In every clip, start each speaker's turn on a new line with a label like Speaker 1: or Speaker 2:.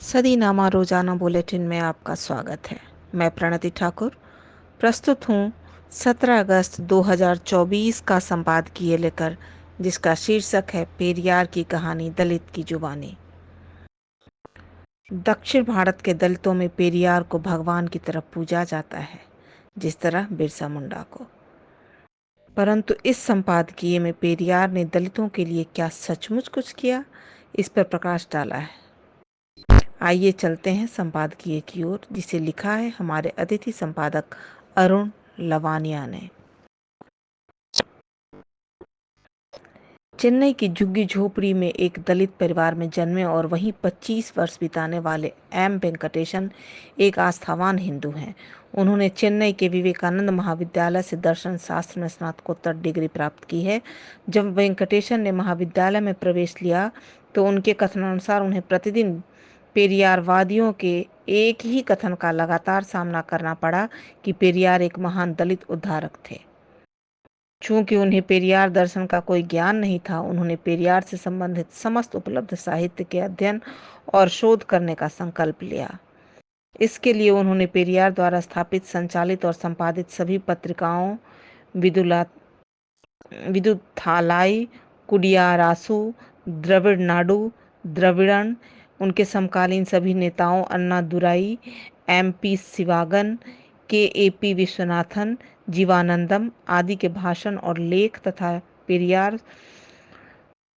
Speaker 1: सदीनामा रोजाना बुलेटिन में आपका स्वागत है। मैं प्रणति ठाकुर प्रस्तुत हूँ 17 अगस्त 2024 का संपादकीय लेकर, जिसका शीर्षक है पेरियार की कहानी दलित की जुबानी। दक्षिण भारत के दलितों में पेरियार को भगवान की तरह पूजा जाता है, जिस तरह बिरसा मुंडा को। परंतु इस संपादकीय में पेरियार ने दलितों के लिए क्या सचमुच कुछ किया, इस पर प्रकाश डाला है। आइए चलते हैं संपादकीय की ओर, जिसे लिखा है हमारे अतिथि संपादक अरुण लवानिया ने। चेन्नई की झुग्गी झोपड़ी में एक दलित परिवार में जन्मे और वहीं 25 वर्ष बिताने वाले एम वेंकटेशन एक आस्थावान हिंदू हैं। उन्होंने चेन्नई के विवेकानंद महाविद्यालय से दर्शन शास्त्र में स्नातकोत्तर डिग्री प्राप्त की है। जब वेंकटेशन ने महाविद्यालय में प्रवेश लिया तो उनके कथनानुसार उन्हें प्रतिदिन पेरियारवादियों के एक ही कथन का लगातार सामना करना पड़ा कि पेरियार एक महान दलित उद्धारक थे। चूंकि उन्हें पेरियार दर्शन का कोई ज्ञान नहीं था, उन्होंने पेरियार से संबंधित समस्त उपलब्ध साहित्य के अध्ययन और शोध करने का संकल्प लिया। इसके लिए उन्होंने पेरियार द्वारा स्थापित, संचालित और संपादित सभी पत्रिकाओं विदुथालाई, कुडियारासु, द्रविड़ नाडु, द्रविड़न, उनके समकालीन सभी नेताओं अन्नादुराई, एम.पी. शिवागन, के.ए.पी. विश्वनाथन, जीवानंदम आदि के भाषण और लेख तथा पेरियार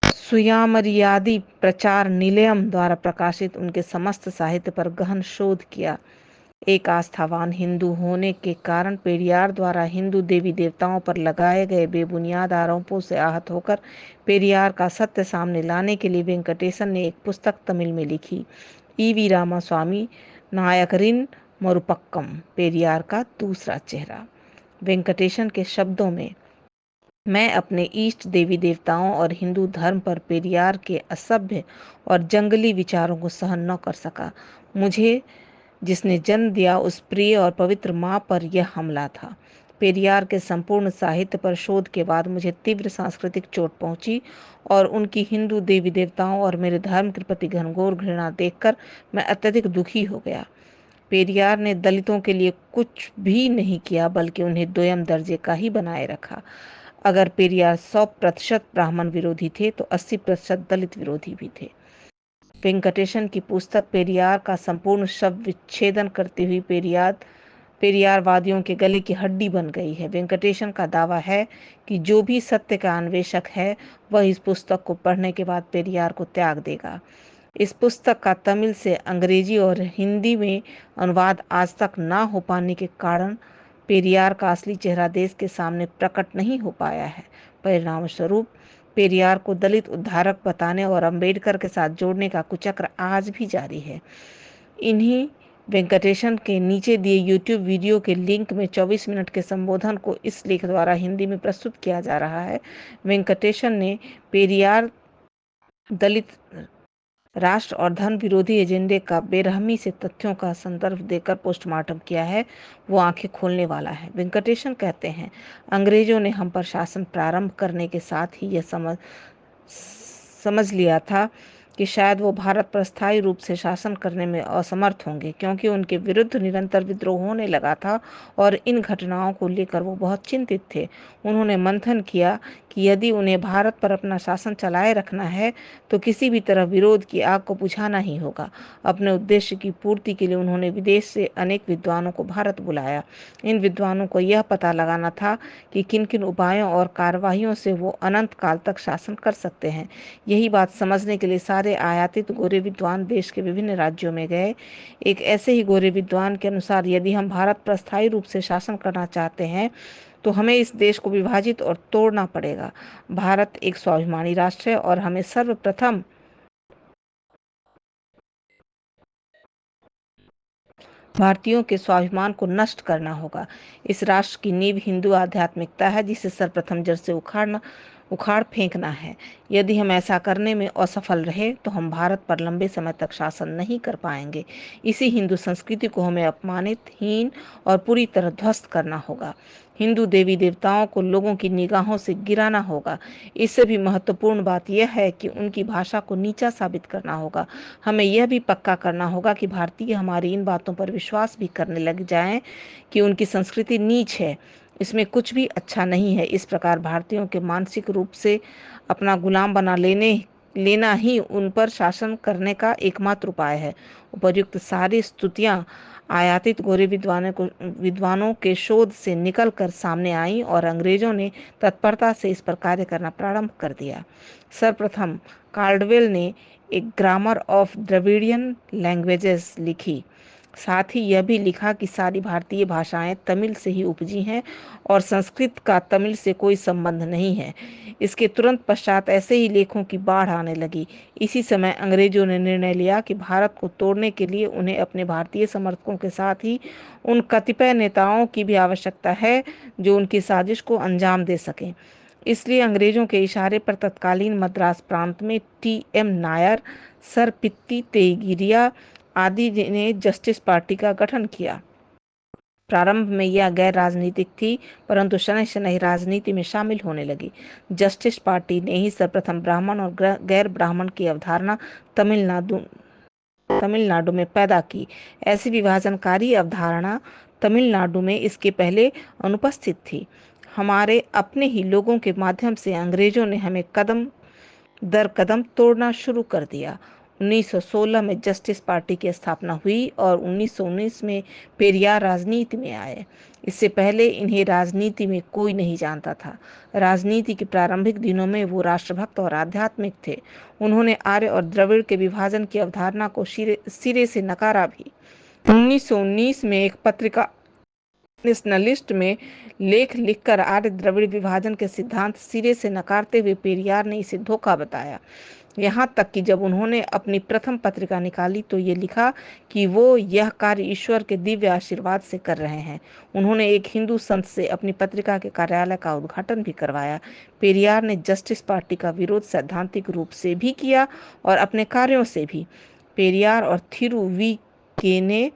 Speaker 1: सुयामर्यादी प्रचार निलयम द्वारा प्रकाशित उनके समस्त साहित्य पर गहन शोध किया। एक आस्थावान हिंदू होने के कारण पेरियार द्वारा हिंदू देवी देवताओं पर लगाए गए बेबुनियाद आरोपों से आहत होकर पेरियार का सत्य सामने लाने के लिए वेंकटेशन ने एक पुस्तक तमिल में लिखी, ई.वी. रामास्वामी नायकरिन मरुपक्कम, पेरियार का दूसरा चेहरा। वेंकटेशन के शब्दों में, मैं अपने इष्ट देवी देवताओं और हिंदू धर्म पर पेरियार के असभ्य और जंगली विचारों को सहन न कर सका। मुझे जिसने जन्म दिया उस प्रिय और पवित्र माँ पर यह हमला था। पेरियार के संपूर्ण साहित्य पर शोध के बाद मुझे तीव्र सांस्कृतिक चोट पहुंची और उनकी हिंदू देवी देवताओं और मेरे धर्म के प्रति घनघोर घृणा देखकर मैं अत्यधिक दुखी हो गया। पेरियार ने दलितों के लिए कुछ भी नहीं किया, बल्कि उन्हें दोयम दर्जे का ही बनाए रखा। अगर पेरियार 100% ब्राह्मण विरोधी थे तो 80% दलित विरोधी भी थे। वेंकटेशन की पुस्तक पेरियार का संपूर्ण शव विच्छेदन करती हुई पेरियारवादियों के गले की हड्डी बन गई है। वेंकटेशन का दावा है कि जो भी सत्य का अन्वेषक है वह इस पुस्तक को पढ़ने के बाद पेरियार को त्याग देगा। इस पुस्तक का तमिल से अंग्रेजी और हिंदी में अनुवाद आज तक ना हो पाने के कारण पेरियार का असली चेहरा देश के सामने प्रकट नहीं हो पाया है। परिणाम स्वरूप पेरियार को दलित उद्धारक बताने और अंबेडकर के साथ जोड़ने का कुचक्र आज भी जारी है। इन्हीं वेंकटेशन के नीचे दिए यूट्यूब वीडियो के लिंक में 24 मिनट के संबोधन को इस लेख द्वारा हिंदी में प्रस्तुत किया जा रहा है। वेंकटेशन ने पेरियार दलित राष्ट्र और धन विरोधी एजेंडे का बेरहमी से तथ्यों का संदर्भ देकर पोस्टमार्टम किया है, वो आंखें खोलने वाला है। वेंकटेशन कहते हैं, अंग्रेजों ने हम पर शासन प्रारंभ करने के साथ ही यह समझ लिया था कि शायद वो भारत पर स्थायी रूप से शासन करने में असमर्थ होंगे, क्योंकि उनके विरुद्ध निरंतर विद्रोह होने लगा था और इन घटनाओं को लेकर वो बहुत चिंतित थे। उन्होंने मंथन किया कि यदि उन्हें भारत पर अपना शासन चलाए रखना है तो किसी भी तरह विरोध की आग को बुझाना ही होगा। अपने उद्देश्य की पूर्ति के लिए उन्होंने विदेश से अनेक विद्वानों को भारत बुलाया। इन विद्वानों को यह पता लगाना था कि किन किन उपायों और कार्यवाहियों से वो अनंत काल तक शासन कर सकते हैं। यही बात समझने के लिए सारे आयातित गोरे विद्वान देश के विभिन्न राज्यों में गए। एक ऐसे ही गोरे विद्वान के अनुसार, यदि हम भारत पर स्थायी रूप से शासन करना चाहते हैं तो हमें इस देश को विभाजित और तोड़ना पड़ेगा। भारत एक स्वाभिमानी राष्ट्र है और हमें सर्वप्रथम भारतीयों के स्वाभिमान को नष्ट करना होगा। इस राष्ट्र की नींव हिंदू आध्यात्मिकता है, जिसे सर्वप्रथम जड़ से उखाड़ना उखाड़ फेंकना है। यदि हम ऐसा करने में असफल रहे तो हम भारत पर लंबे समय तक शासन नहीं कर पाएंगे। इसी हिंदू संस्कृति को हमें अपमानित, हीन और पूरी तरह ध्वस्त करना होगा। हिंदू देवी देवताओं को लोगों की निगाहों से गिराना होगा। इससे भी महत्वपूर्ण बात यह है कि उनकी भाषा को नीचा साबित करना होगा। हमें यह भी पक्का करना होगा कि भारतीय हमारी इन बातों पर विश्वास भी करने लग जाएं कि उनकी संस्कृति नीच है, इसमें कुछ भी अच्छा नहीं है। इस प्रकार भारतीयों के मानसिक रूप से अपना गुलाम बना लेना ही उन पर शासन करने का एकमात्र उपाय है। उपर्युक्त सारी स्तुतियां आयातित गोरे विद्वानों के शोध से निकलकर सामने आई और अंग्रेजों ने तत्परता से इस पर कार्य करना प्रारंभ कर दिया। सर्वप्रथम कार्डवेल ने एक ग्रामर ऑफ द्रविडियन लैंग्वेजेस लिखी। साथ ही यह भी लिखा कि सारी भारतीय भाषाएं तमिल से ही उपजी हैं और संस्कृत का तमिल से कोई संबंध नहीं है। इसके तुरंत पश्चात ऐसे ही लेखों की बाढ़ आने लगी। इसी समय अंग्रेजों ने निर्णय लिया कि भारत को तोड़ने के लिए उन्हें अपने भारतीय समर्थकों के साथ ही उन कतिपय नेताओं की भी आवश्यकता है जो उनकी साजिश को अंजाम दे सकें। इसलिए अंग्रेजों के इशारे पर तत्कालीन मद्रास प्रांत में टी.एम. नायर, सर पित्ती तेगिरिया आदि ने जस्टिस पार्टी का गठन किया। प्रारंभ में यह गैर राजनीतिक थी, परंतु शनैः शनैः राजनीति में शामिल होने लगी। जस्टिस पार्टी ने ही सर्वप्रथम ब्राह्मण और गैर ब्राह्मण की अवधारणा तमिलनाडु में पैदा की। ऐसी विभाजनकारी अवधारणा तमिलनाडु में इसके पहले अनुपस्थित थी। हमारे अपने ही लोगों के माध्यम से अंग्रेजों ने हमें कदम दर कदम तोड़ना शुरू कर दिया। 1916 में जस्टिस पार्टी की स्थापना हुई और 1919 में पेरियार राजनीति में आए। इससे पहले इन्हें राजनीति में कोई नहीं जानता था। राजनीति के प्रारंभिक दिनों में वो राष्ट्रभक्त और आध्यात्मिक थे। उन्होंने आर्य और द्रविड़ के विभाजन की अवधारणा को सिरे से नकारा भी। 1919 में एक पत्रिका नेशनलिस्ट में लेख लिखकर आर्य द्रविड़ विभाजन के सिद्धांत सिरे से नकारते हुए पेरियार ने इसे धोखा बताया। यहाँ तक कि जब उन्होंने अपनी प्रथम पत्रिका निकाली तो ये लिखा कि वो यह कार्य ईश्वर के दिव्य आशीर्वाद से कर रहे हैं। उन्होंने एक हिंदू संत से अपनी पत्रिका के कार्यालय का उद्घाटन भी करवाया। पेरियार ने जस्टिस पार्टी का विरोध सैद्धांतिक रूप से भी किया और अपने कार्यों से भी। पेरियार और थिरू वी के ने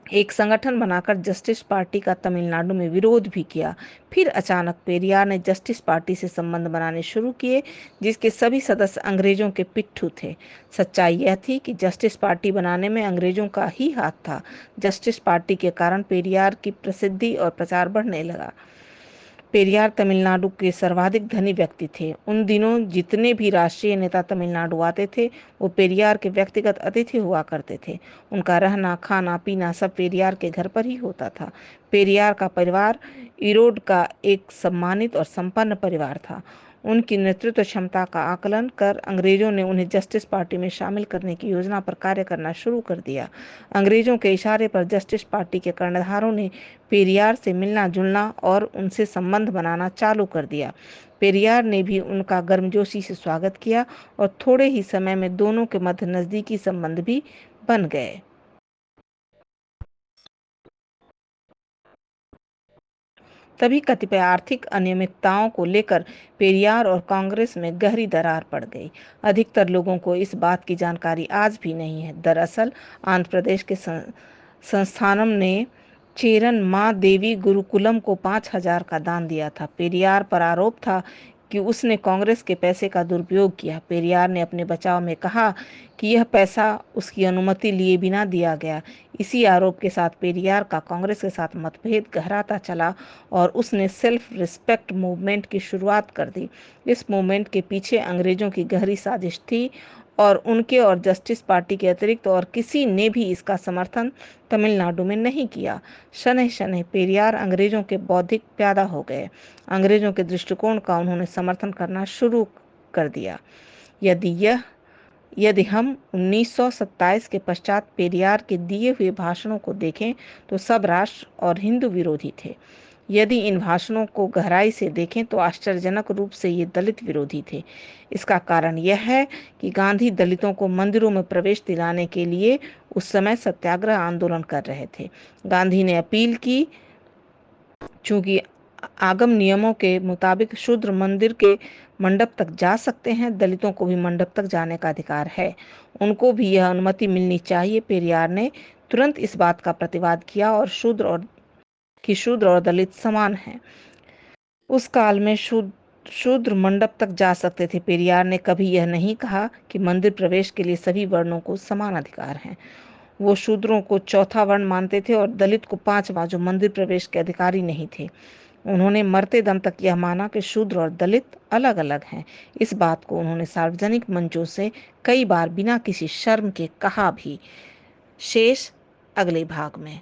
Speaker 1: एक संगठन बनाकर जस्टिस पार्टी का तमिलनाडु में विरोध भी किया। फिर अचानक पेरियार ने जस्टिस पार्टी से संबंध बनाने शुरू किए, जिसके सभी सदस्य अंग्रेजों के पिट्ठू थे। सच्चाई यह थी कि जस्टिस पार्टी बनाने में अंग्रेजों का ही हाथ था। जस्टिस पार्टी के कारण पेरियार की प्रसिद्धि और प्रचार बढ़ने लगा। पेरियार तमिलनाडु के सर्वाधिक धनी व्यक्ति थे। उन दिनों जितने भी राष्ट्रीय नेता तमिलनाडु आते थे वो पेरियार के व्यक्तिगत अतिथि हुआ करते थे। उनका रहना, खाना, पीना सब पेरियार के घर पर ही होता था। पेरियार का परिवार इरोड का एक सम्मानित और संपन्न परिवार था। उनकी नेतृत्व क्षमता का आकलन कर अंग्रेजों ने उन्हें जस्टिस पार्टी में शामिल करने की योजना पर कार्य करना शुरू कर दिया। अंग्रेजों के इशारे पर जस्टिस पार्टी के कर्णधारों ने पेरियार से मिलना जुलना और उनसे संबंध बनाना चालू कर दिया। पेरियार ने भी उनका गर्मजोशी से स्वागत किया और थोड़े ही समय में दोनों के मध्य नजदीकी संबंध भी बन गए। तभी कतिपय आर्थिक अनियमितताओं को लेकर पेरियार और कांग्रेस में गहरी दरार पड़ गई। अधिकतर लोगों को इस बात की जानकारी आज भी नहीं है। दरअसल आंध्र प्रदेश के संस्थानम ने चेरन माँ देवी गुरुकुलम को 5,000 का दान दिया था। पेरियार पर आरोप था कि उसने कांग्रेस के पैसे का दुरुपयोग किया। पेरियार ने अपने बचाव में कहा कि यह पैसा उसकी अनुमति लिए बिना दिया गया। इसी आरोप के साथ पेरियार का कांग्रेस के साथ मतभेद गहराता चला और उसने सेल्फ रिस्पेक्ट मूवमेंट की शुरुआत कर दी। इस मूवमेंट के पीछे अंग्रेजों की गहरी साजिश थी और उनके और जस्टिस पार्टी के अतिरिक्त और किसी ने भी इसका समर्थन तमिलनाडु में नहीं किया। शनैः शनैः पेरियार अंग्रेजों के बौद्धिक प्यादा हो गए। अंग्रेजों के दृष्टिकोण का उन्होंने समर्थन करना शुरू कर दिया। यदि हम 1927 के पश्चात पेरियार के दिए हुए भाषणों को देखें तो सब राष्ट्र और हिंदू विरोधी थे। यदि इन भाषणों को गहराई से देखें तो आश्चर्यजनक रूप से ये दलित विरोधी थे। इसका कारण यह है कि गांधी दलितों को मंदिरों में प्रवेश दिलाने के लिए उस समय सत्याग्रह आंदोलन कर रहे थे। गांधी ने अपील की, चूंकि आगम नियमों के मुताबिक शूद्र मंदिर के मंडप तक जा सकते हैं, दलितों को भी मंडप तक जाने का अधिकार है, उनको भी यह अनुमति मिलनी चाहिए। पेरियार ने तुरंत इस बात का प्रतिवाद किया और शूद्र और दलित समान हैं। उस काल में शूद्र मंडप तक जा सकते थे। पेरियार ने कभी यह नहीं कहा कि मंदिर प्रवेश के लिए सभी वर्णों को समान अधिकार हैं। वो शूद्रों को चौथा वर्ण मानते थे और दलित को पांचवा, जो मंदिर प्रवेश के अधिकारी नहीं थे। उन्होंने मरते दम तक यह माना कि शूद्र और दलित अलग अलग हैं। इस बात को उन्होंने सार्वजनिक मंचों से कई बार बिना किसी शर्म के कहा भी। शेष अगले भाग में।